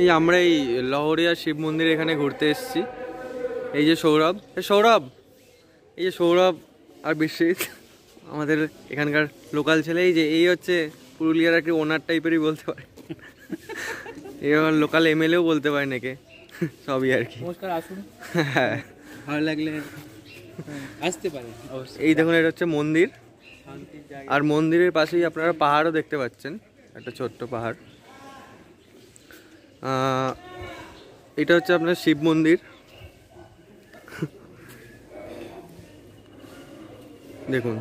এই আমরা এই লহরিয়া শিব মন্দির এখানে ঘুরতে এসেছি। এই যে সৌরভ, সৌরভ, এই যে সৌরভ আর বিশ্বজিৎ আমাদের এখানকার লোকাল ছেলে। এই যে এই হচ্ছে পুরুলিয়ার একটি ওনার টাইপেরই বলতে পারে, এই লোকাল এমএলএও বলতে পারে নাকি, সবই আর কি। নমস্কার, আসুন, হ্যাঁ ভালো লাগলে আসতে পারেন। এই দেখুন এটা হচ্ছে মন্দির, আর মন্দিরের পাশেই আপনারা পাহাড়ও দেখতে পাচ্ছেন, একটা ছোট্ট পাহাড়। এটা হচ্ছে আপনার শিব মন্দির। দেখুন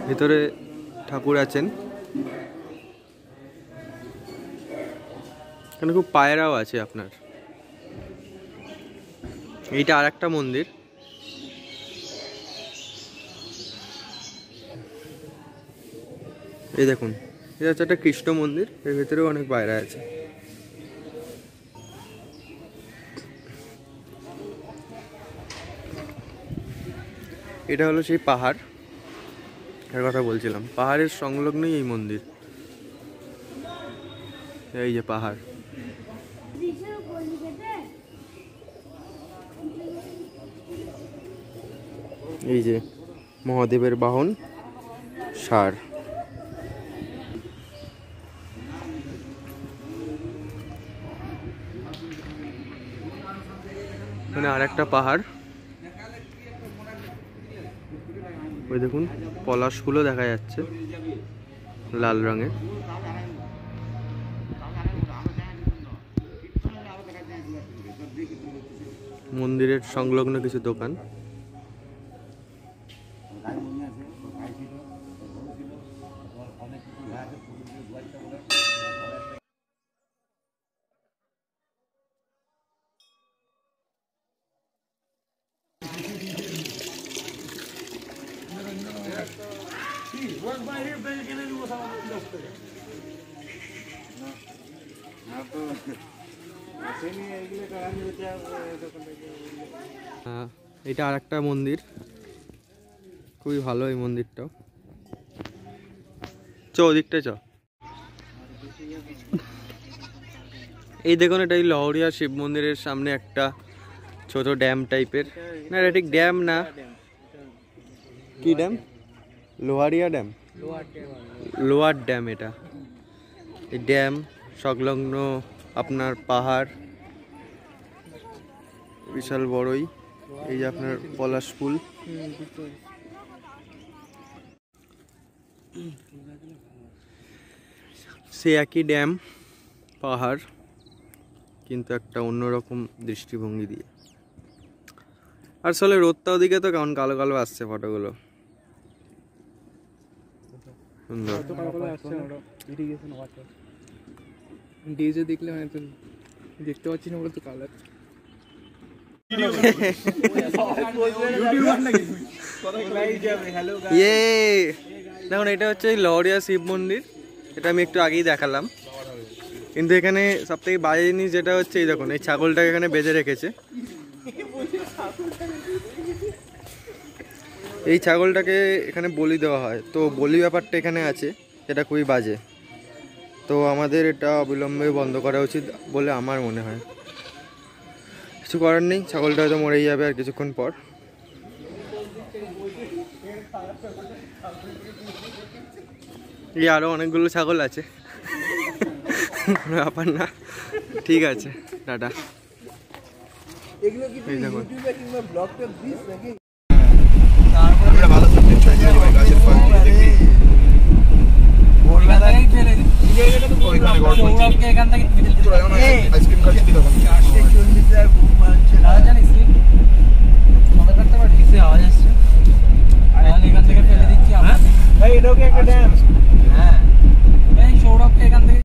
ভিতরে ঠাকুর আছেন, এখানে খুব পায়রাও আছে আপনার। এইটা আর একটা মন্দির, এই দেখুন এটা হচ্ছে একটা কৃষ্ণ মন্দির, এর ভিতরেও অনেক পায়রা আছে। এটা হলো সেই পাহাড় এর কথা বলছিলাম, পাহাড়ের সংলগ্নই এই মন্দির। এই যে পাহাড়, এই যে মহাদেবের বাহন ষাঁড়। মানে আর একটা পাহাড়, ওই দেখুন পলাশ ফুলও দেখা যাচ্ছে লাল রঙের। মন্দিরের সংলগ্ন কিছু দোকান। এটা আর একটা মন্দির, খুবই ভালো এই মন্দিরটাও। চ ওদিকটা চ। এই দেখুন এটা এই লহরিয়া শিব মন্দিরের সামনে একটা ছোট ড্যাম টাইপের, না এটা ঠিক ড্যাম না, কি dam? Lohariya dam, lower dam. এটা এই ড্যাম সংলগ্ন আপনার পাহাড় বিশাল বড়ই। এই যে আপনার পলাশ ফুল, সে একই ড্যাম পাহাড়, কিন্তু একটা অন্যরকম দৃষ্টিভঙ্গি দিয়ে। আর আসলে রোদটা ওদিকে তো কেমন কালো কালো আসছে, ফটোগুলো সুন্দর। ডিজে দেখলে মানে তো দেখতে পাচ্ছি না বলে তো কালো। দেখুন এটা হচ্ছে লহরিয়া শিব মন্দির, এটা আমি একটু আগেই দেখালাম। কিন্তু এখানে সব থেকে বাজে জিনিস যেটা হচ্ছে, এই দেখুন এই ছাগলটাকে এখানে বেঁধে রেখেছে। এই ছাগলটাকে এখানে বলি দেওয়া হয়, তো বলি ব্যাপারটা এখানে আছে, এটা খুবই বাজে। তো আমাদের এটা অবিলম্বে বন্ধ করা উচিত বলে আমার মনে হয়। কিছু করার নেই, ছাগলটা হয়তো মরেই যাবে আর কিছুক্ষণ পর। এই আরো অনেকগুলো ছাগল আছে, ব্যাপার না, ঠিক আছে, টাটা। এই দেখুন আওয়াজ আসছে, এখান থেকে ফেলে দিচ্ছি।